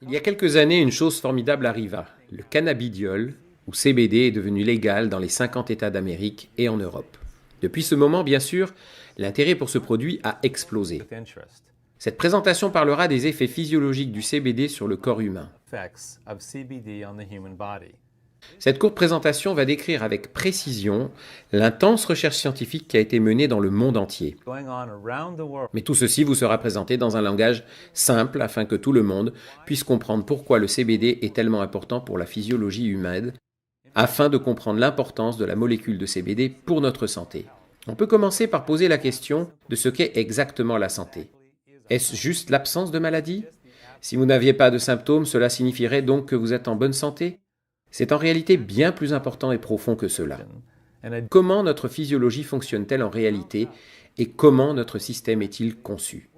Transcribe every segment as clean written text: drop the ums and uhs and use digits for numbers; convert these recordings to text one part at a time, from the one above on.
Il y a quelques années, une chose formidable arriva. Le cannabidiol, ou CBD, est devenu légal dans les 50 États d'Amérique et en Europe. Depuis ce moment, bien sûr, l'intérêt pour ce produit a explosé. Cette présentation parlera des effets physiologiques du CBD sur le corps humain. Cette courte présentation va décrire avec précision l'intense recherche scientifique qui a été menée dans le monde entier. Mais tout ceci vous sera présenté dans un langage simple afin que tout le monde puisse comprendre pourquoi le CBD est tellement important pour la physiologie humaine, afin de comprendre l'importance de la molécule de CBD pour notre santé. On peut commencer par poser la question de ce qu'est exactement la santé. Est-ce juste l'absence de maladie? Si vous n'aviez pas de symptômes, cela signifierait donc que vous êtes en bonne santé? C'est en réalité bien plus important et profond que cela. Comment notre physiologie fonctionne-t-elle en réalité et comment notre système est-il conçu?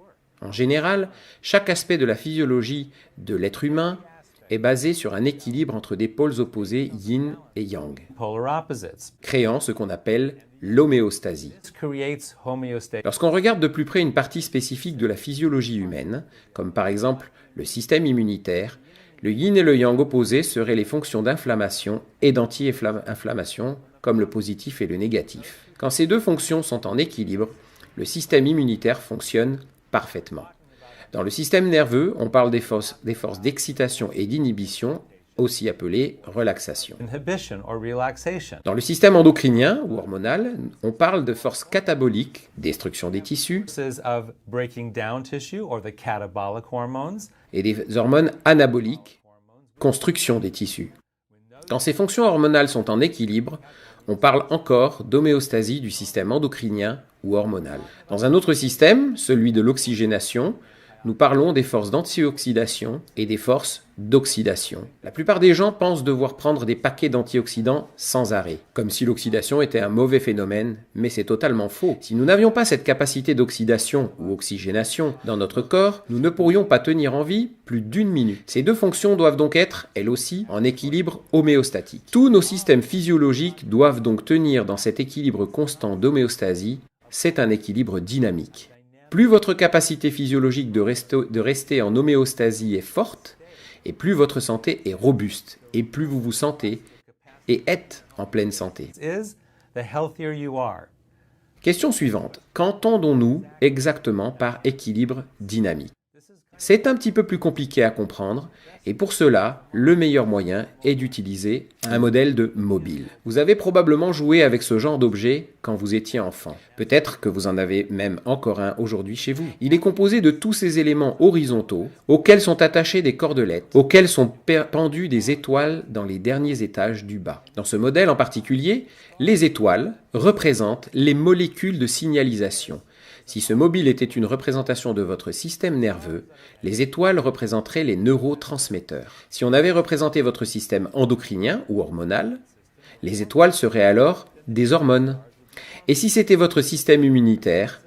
En général, chaque aspect de la physiologie de l'être humain est basé sur un équilibre entre des pôles opposés yin et yang, créant ce qu'on appelle l'homéostasie. Lorsqu'on regarde de plus près une partie spécifique de la physiologie humaine, comme par exemple le système immunitaire, le yin et le yang opposés seraient les fonctions d'inflammation et d'anti-inflammation, comme le positif et le négatif. Quand ces deux fonctions sont en équilibre, le système immunitaire fonctionne parfaitement. Dans le système nerveux, on parle des forces d'excitation et d'inhibition, aussi appelées relaxation. Dans le système endocrinien ou hormonal, on parle de forces cataboliques, destruction des tissus, et des hormones anaboliques, construction des tissus. Quand ces fonctions hormonales sont en équilibre, on parle encore d'homéostasie du système endocrinien ou hormonal. Dans un autre système, celui de l'oxygénation, nous parlons des forces d'antioxydation et des forces d'oxydation. La plupart des gens pensent devoir prendre des paquets d'antioxydants sans arrêt, comme si l'oxydation était un mauvais phénomène, mais c'est totalement faux. Si nous n'avions pas cette capacité d'oxydation ou oxygénation dans notre corps, nous ne pourrions pas tenir en vie plus d'une minute. Ces deux fonctions doivent donc être, elles aussi, en équilibre homéostatique. Tous nos systèmes physiologiques doivent donc tenir dans cet équilibre constant d'homéostasie. C'est un équilibre dynamique. Plus votre capacité physiologique de rester en homéostasie est forte, et plus votre santé est robuste, et plus vous vous sentez et êtes en pleine santé. Question suivante. Qu'entendons-nous exactement par équilibre dynamique? C'est un petit peu plus compliqué à comprendre, et pour cela, le meilleur moyen est d'utiliser un modèle de mobile. Vous avez probablement joué avec ce genre d'objet quand vous étiez enfant. Peut-être que vous en avez même encore un aujourd'hui chez vous. Il est composé de tous ces éléments horizontaux, auxquels sont attachés des cordelettes, auxquels sont pendues des étoiles dans les derniers étages du bas. Dans ce modèle en particulier, les étoiles représentent les molécules de signalisation. Si ce mobile était une représentation de votre système nerveux, les étoiles représenteraient les neurotransmetteurs. Si on avait représenté votre système endocrinien ou hormonal, les étoiles seraient alors des hormones. Et si c'était votre système immunitaire,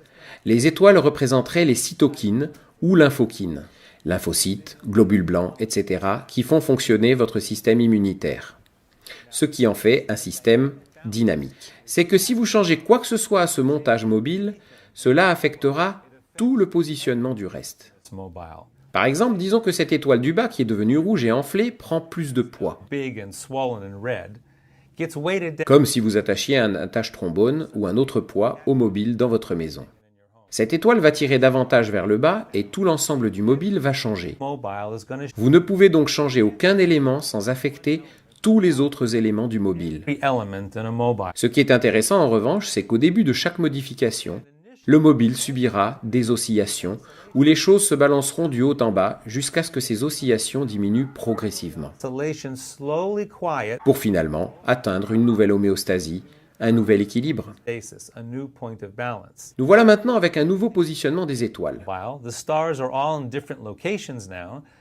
les étoiles représenteraient les cytokines ou lymphokines, lymphocytes, globules blancs, etc., qui font fonctionner votre système immunitaire. Ce qui en fait un système dynamique. C'est que si vous changez quoi que ce soit à ce montage mobile, cela affectera tout le positionnement du reste. Par exemple, disons que cette étoile du bas qui est devenue rouge et enflée prend plus de poids. Comme si vous attachiez un attache-trombone ou un autre poids au mobile dans votre maison. Cette étoile va tirer davantage vers le bas et tout l'ensemble du mobile va changer. Vous ne pouvez donc changer aucun élément sans affecter tous les autres éléments du mobile. Ce qui est intéressant en revanche, c'est qu'au début de chaque modification, le mobile subira des oscillations où les choses se balanceront du haut en bas jusqu'à ce que ces oscillations diminuent progressivement pour finalement atteindre une nouvelle homéostasie, un nouvel équilibre. Nous voilà maintenant avec un nouveau positionnement des étoiles.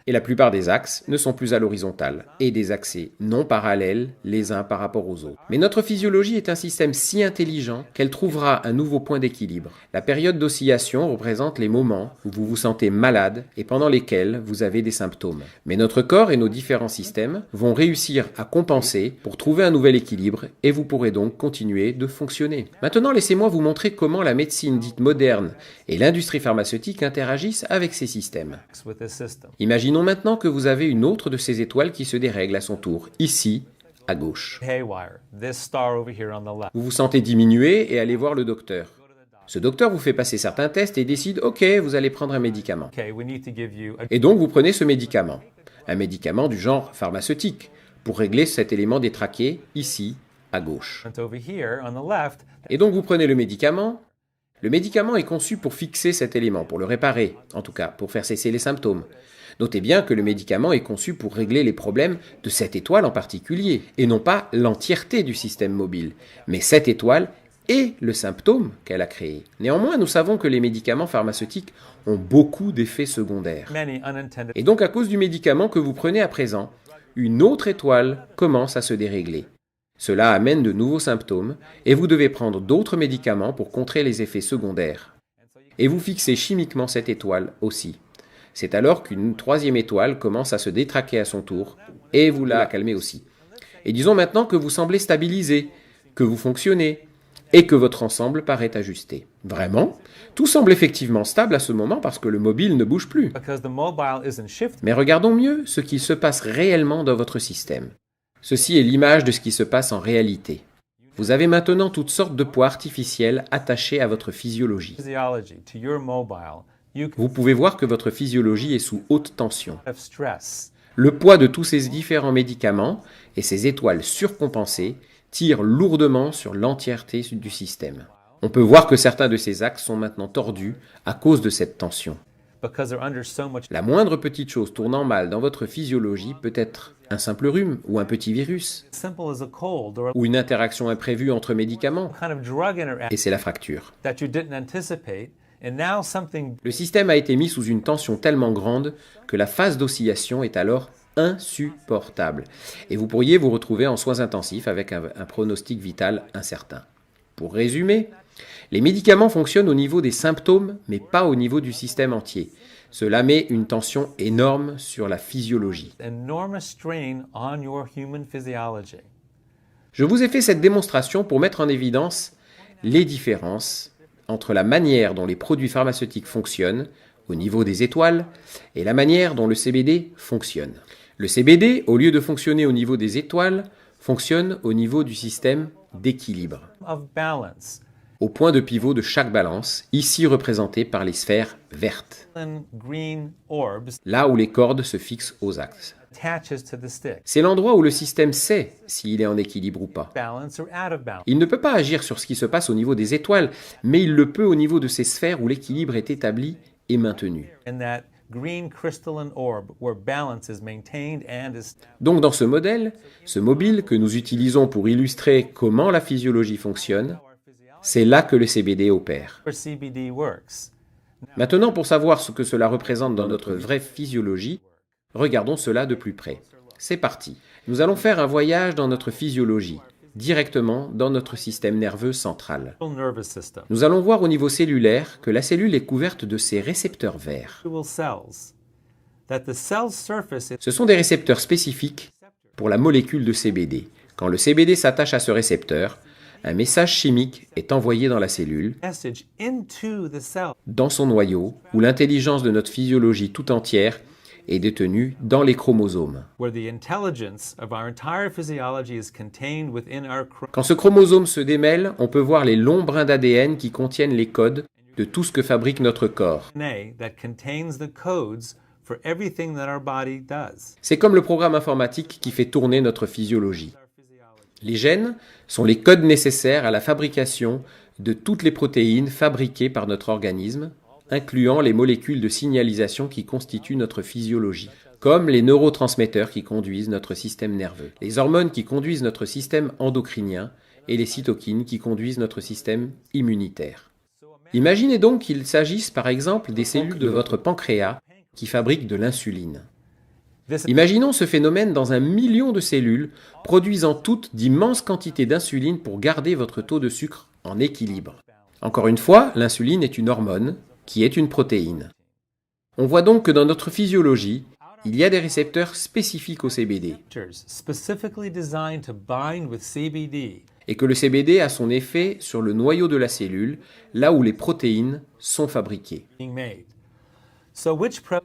Et la plupart des axes ne sont plus à l'horizontale et des axes non parallèles les uns par rapport aux autres. Mais notre physiologie est un système si intelligent qu'elle trouvera un nouveau point d'équilibre. La période d'oscillation représente les moments où vous vous sentez malade et pendant lesquels vous avez des symptômes. Mais notre corps et nos différents systèmes vont réussir à compenser pour trouver un nouvel équilibre et vous pourrez donc continuer continuer de fonctionner. Maintenant, laissez-moi vous montrer comment la médecine dite moderne et l'industrie pharmaceutique interagissent avec ces systèmes. Imaginons maintenant que vous avez une autre de ces étoiles qui se dérègle à son tour, ici, à gauche. Vous vous sentez diminué et allez voir le docteur. Ce docteur vous fait passer certains tests et décide « Ok, vous allez prendre un médicament ». Et donc vous prenez ce médicament, un médicament du genre pharmaceutique, pour régler cet élément détraqué, ici, à gauche. Et donc vous prenez le médicament. Le médicament est conçu pour fixer cet élément, pour le réparer, en tout cas, pour faire cesser les symptômes. Notez bien que le médicament est conçu pour régler les problèmes de cette étoile en particulier, et non pas l'entièreté du système mobile, mais cette étoile et le symptôme qu'elle a créé. Néanmoins, nous savons que les médicaments pharmaceutiques ont beaucoup d'effets secondaires. Et donc, à cause du médicament que vous prenez à présent, une autre étoile commence à se dérégler. Cela amène de nouveaux symptômes et vous devez prendre d'autres médicaments pour contrer les effets secondaires. Et vous fixez chimiquement cette étoile aussi. C'est alors qu'une troisième étoile commence à se détraquer à son tour et vous la calmez aussi. Et disons maintenant que vous semblez stabilisé, que vous fonctionnez et que votre ensemble paraît ajusté. Vraiment, tout semble effectivement stable à ce moment parce que le mobile ne bouge plus. Mais regardons mieux ce qui se passe réellement dans votre système. Ceci est l'image de ce qui se passe en réalité. Vous avez maintenant toutes sortes de poids artificiels attachés à votre physiologie. Vous pouvez voir que votre physiologie est sous haute tension. Le poids de tous ces différents médicaments et ces étoiles surcompensées tire lourdement sur l'entièreté du système. On peut voir que certains de ces axes sont maintenant tordus à cause de cette tension. La moindre petite chose tournant mal dans votre physiologie peut être un simple rhume ou un petit virus, ou une interaction imprévue entre médicaments, et c'est la fracture. Le système a été mis sous une tension tellement grande que la phase d'oscillation est alors insupportable. Et vous pourriez vous retrouver en soins intensifs avec un pronostic vital incertain. Pour résumer, les médicaments fonctionnent au niveau des symptômes, mais pas au niveau du système entier. Cela met une tension énorme sur la physiologie. Je vous ai fait cette démonstration pour mettre en évidence les différences entre la manière dont les produits pharmaceutiques fonctionnent au niveau des étoiles et la manière dont le CBD fonctionne. Le CBD, au lieu de fonctionner au niveau des étoiles, fonctionne au niveau du système d'équilibre, au point de pivot de chaque balance, ici représenté par les sphères vertes, là où les cordes se fixent aux axes. C'est l'endroit où le système sait s'il est en équilibre ou pas. Il ne peut pas agir sur ce qui se passe au niveau des étoiles, mais il le peut au niveau de ces sphères où l'équilibre est établi et maintenu. Donc dans ce modèle, ce mobile que nous utilisons pour illustrer comment la physiologie fonctionne, c'est là que le CBD opère. Maintenant, pour savoir ce que cela représente dans notre vraie physiologie, regardons cela de plus près. C'est parti. Nous allons faire un voyage dans notre physiologie, directement dans notre système nerveux central. Nous allons voir au niveau cellulaire que la cellule est couverte de ces récepteurs verts. Ce sont des récepteurs spécifiques pour la molécule de CBD. Quand le CBD s'attache à ce récepteur, un message chimique est envoyé dans la cellule, dans son noyau, où l'intelligence de notre physiologie tout entière est détenue dans les chromosomes. Quand ce chromosome se démêle, on peut voir les longs brins d'ADN qui contiennent les codes de tout ce que fabrique notre corps. C'est comme le programme informatique qui fait tourner notre physiologie. Les gènes sont les codes nécessaires à la fabrication de toutes les protéines fabriquées par notre organisme, incluant les molécules de signalisation qui constituent notre physiologie, comme les neurotransmetteurs qui conduisent notre système nerveux, les hormones qui conduisent notre système endocrinien et les cytokines qui conduisent notre système immunitaire. Imaginez donc qu'il s'agisse par exemple des cellules de votre pancréas qui fabriquent de l'insuline. Imaginons ce phénomène dans 1 million de cellules produisant toutes d'immenses quantités d'insuline pour garder votre taux de sucre en équilibre. Encore une fois, l'insuline est une hormone qui est une protéine. On voit donc que dans notre physiologie, il y a des récepteurs spécifiques au CBD. et que le CBD a son effet sur le noyau de la cellule, là où les protéines sont fabriquées.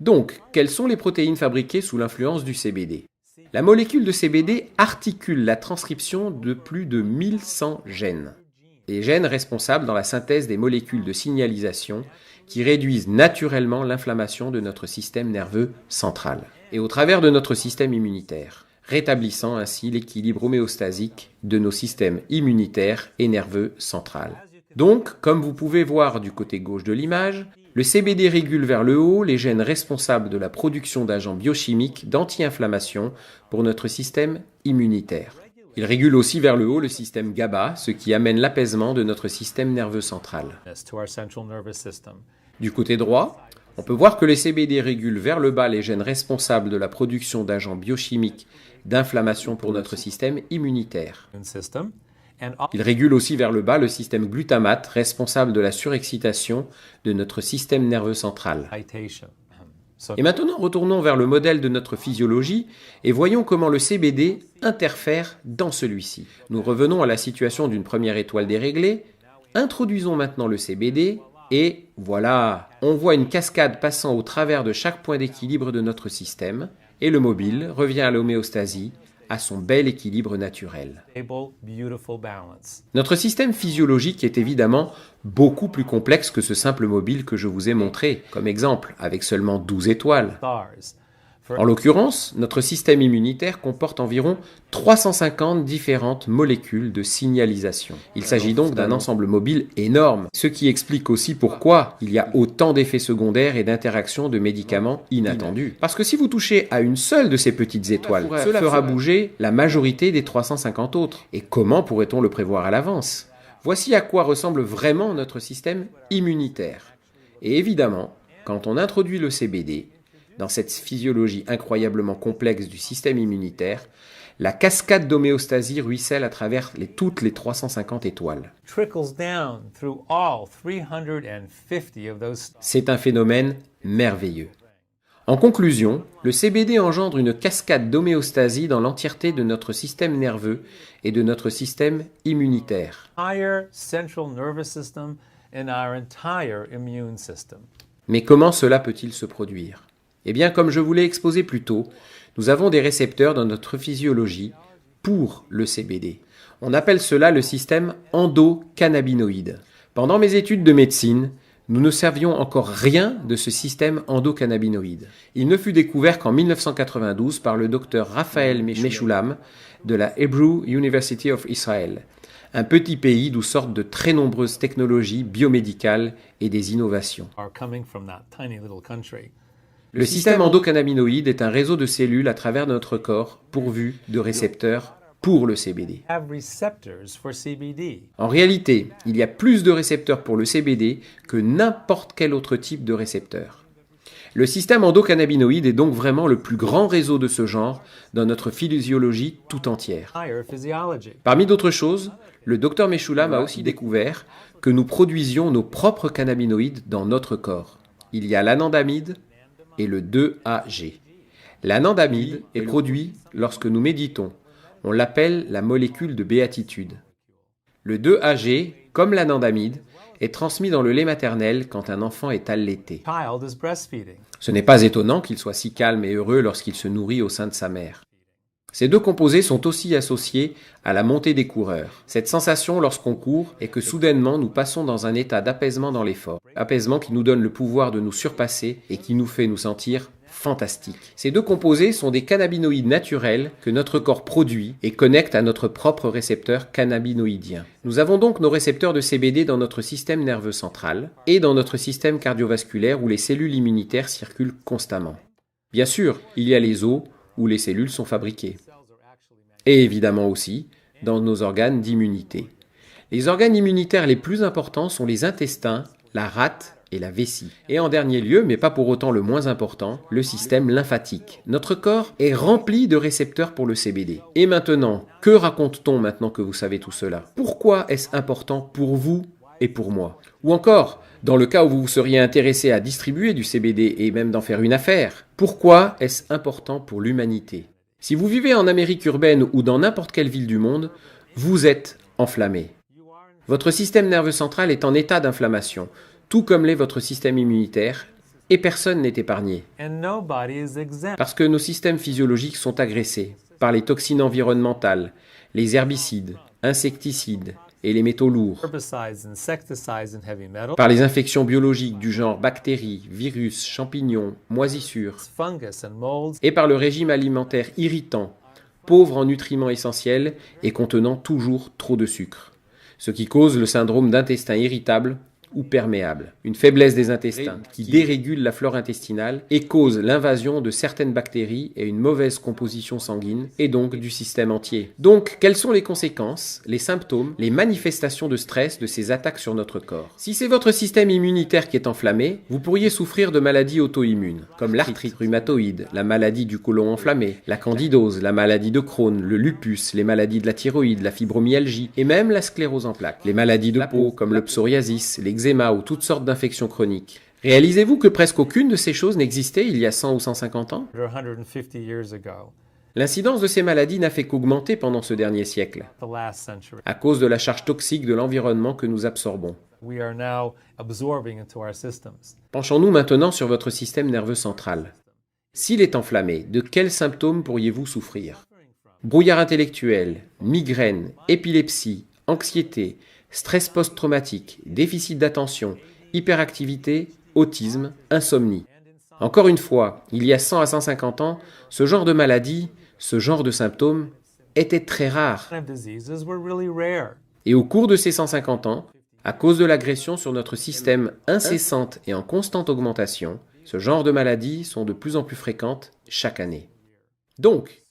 Donc, quelles sont les protéines fabriquées sous l'influence du CBD? La molécule de CBD articule la transcription de plus de 1100 gènes. Les gènes responsables dans la synthèse des molécules de signalisation qui réduisent naturellement l'inflammation de notre système nerveux central et au travers de notre système immunitaire, rétablissant ainsi l'équilibre homéostasique de nos systèmes immunitaires et nerveux central. Donc, comme vous pouvez voir du côté gauche de l'image, le CBD régule vers le haut les gènes responsables de la production d'agents biochimiques d'anti-inflammation pour notre système immunitaire. Il régule aussi vers le haut le système GABA, ce qui amène l'apaisement de notre système nerveux central. Du côté droit, on peut voir que le CBD régule vers le bas les gènes responsables de la production d'agents biochimiques d'inflammation pour notre système immunitaire. Il régule aussi vers le bas le système glutamate, responsable de la surexcitation de notre système nerveux central. Et maintenant, retournons vers le modèle de notre physiologie et voyons comment le CBD interfère dans celui-ci. Nous revenons à la situation d'une première étoile déréglée, introduisons maintenant le CBD et voilà, on voit une cascade passant au travers de chaque point d'équilibre de notre système et le mobile revient à l'homéostasie, à son bel équilibre naturel. Notre système physiologique est évidemment beaucoup plus complexe que ce simple mobile que je vous ai montré, comme exemple, avec seulement 12 étoiles. En l'occurrence, notre système immunitaire comporte environ 350 différentes molécules de signalisation. Il s'agit donc d'un ensemble mobile énorme, ce qui explique aussi pourquoi il y a autant d'effets secondaires et d'interactions de médicaments inattendus. Parce que si vous touchez à une seule de ces petites étoiles, cela fera bouger la majorité des 350 autres. Et comment pourrait-on le prévoir à l'avance? Voici à quoi ressemble vraiment notre système immunitaire. Et évidemment, quand on introduit le CBD, dans cette physiologie incroyablement complexe du système immunitaire, la cascade d'homéostasie ruisselle à travers toutes les 350 étoiles. C'est un phénomène merveilleux. En conclusion, le CBD engendre une cascade d'homéostasie dans l'entièreté de notre système nerveux et de notre système immunitaire. Mais comment cela peut-il se produire ? Eh bien, comme je vous l'ai exposé plus tôt, nous avons des récepteurs dans notre physiologie pour le CBD. On appelle cela le système endocannabinoïde. Pendant mes études de médecine, nous ne savions encore rien de ce système endocannabinoïde. Il ne fut découvert qu'en 1992 par le docteur Raphaël Mechoulam de la Hebrew University of Israel, un petit pays d'où sortent de très nombreuses technologies biomédicales et des innovations. Le système endocannabinoïde est un réseau de cellules à travers notre corps pourvu de récepteurs pour le CBD. En réalité, il y a plus de récepteurs pour le CBD que n'importe quel autre type de récepteur. Le système endocannabinoïde est donc vraiment le plus grand réseau de ce genre dans notre physiologie tout entière. Parmi d'autres choses, le docteur Mechoulam a aussi découvert que nous produisions nos propres cannabinoïdes dans notre corps. Il y a l'anandamide et le 2-AG. L'anandamide est produit lorsque nous méditons. On l'appelle la molécule de béatitude. Le 2-AG, comme l'anandamide, est transmis dans le lait maternel quand un enfant est allaité. Ce n'est pas étonnant qu'il soit si calme et heureux lorsqu'il se nourrit au sein de sa mère. Ces deux composés sont aussi associés à la montée des coureurs. Cette sensation lorsqu'on court est que soudainement nous passons dans un état d'apaisement dans l'effort. Apaisement qui nous donne le pouvoir de nous surpasser et qui nous fait nous sentir fantastiques. Ces deux composés sont des cannabinoïdes naturels que notre corps produit et connecte à notre propre récepteur cannabinoïdien. Nous avons donc nos récepteurs de CBD dans notre système nerveux central et dans notre système cardiovasculaire où les cellules immunitaires circulent constamment. Bien sûr, il y a les os où les cellules sont fabriquées. Et évidemment aussi dans nos organes d'immunité. Les organes immunitaires les plus importants sont les intestins, la rate et la vessie. Et en dernier lieu, mais pas pour autant le moins important, le système lymphatique. Notre corps est rempli de récepteurs pour le CBD. Et maintenant, que raconte-t-on maintenant que vous savez tout cela? Pourquoi est-ce important pour vous et pour moi? Ou encore, dans le cas où vous vous seriez intéressé à distribuer du CBD et même d'en faire une affaire, pourquoi est-ce important pour l'humanité? Si vous vivez en Amérique urbaine ou dans n'importe quelle ville du monde, vous êtes enflammé. Votre système nerveux central est en état d'inflammation, tout comme l'est votre système immunitaire, et personne n'est épargné. Parce que nos systèmes physiologiques sont agressés par les toxines environnementales, les herbicides, insecticides et les métaux lourds, par les infections biologiques du genre bactéries, virus, champignons, moisissures, et par le régime alimentaire irritant, pauvre en nutriments essentiels et contenant toujours trop de sucre, ce qui cause le syndrome d'intestin irritable ou perméable, une faiblesse des intestins qui dérégule la flore intestinale et cause l'invasion de certaines bactéries et une mauvaise composition sanguine et donc du système entier. Donc, quelles sont les conséquences, les symptômes, les manifestations de stress de ces attaques sur notre corps? Si c'est votre système immunitaire qui est enflammé, vous pourriez souffrir de maladies auto-immunes, comme l'arthrite rhumatoïde, la maladie du côlon enflammé, la candidose, la maladie de Crohn, le lupus, les maladies de la thyroïde, la fibromyalgie et même la sclérose en plaques, les maladies de peau comme le psoriasis, l'eczéma ou toutes sortes d'infections chroniques. Réalisez-vous que presque aucune de ces choses n'existait il y a 100 ou 150 ans? L'incidence de ces maladies n'a fait qu'augmenter pendant ce dernier siècle, à cause de la charge toxique de l'environnement que nous absorbons. Penchons-nous maintenant sur votre système nerveux central. S'il est enflammé, de quels symptômes pourriez-vous souffrir? Brouillard intellectuel, migraine, épilepsie, anxiété, stress post-traumatique, déficit d'attention, hyperactivité, autisme, insomnie. Encore une fois, il y a 100 à 150 ans, ce genre de maladie, ce genre de symptômes était très rare. Et au cours de ces 150 ans, à cause de l'agression sur notre système incessante et en constante augmentation, ce genre de maladies sont de plus en plus fréquentes chaque année. Donc,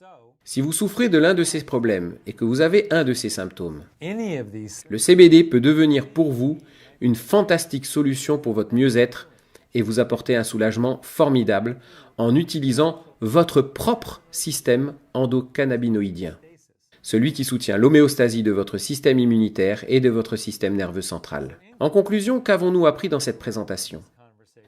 si vous souffrez de l'un de ces problèmes et que vous avez un de ces symptômes, le CBD peut devenir pour vous une fantastique solution pour votre mieux-être et vous apporter un soulagement formidable en utilisant votre propre système endocannabinoïdien, celui qui soutient l'homéostasie de votre système immunitaire et de votre système nerveux central. En conclusion, qu'avons-nous appris dans cette présentation?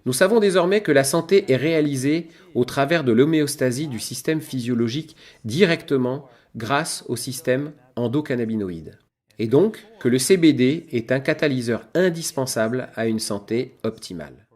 Nous savons désormais que la santé est réalisée au travers de l'homéostasie du système physiologique directement grâce au système endocannabinoïde. Et donc que le CBD est un catalyseur indispensable à une santé optimale.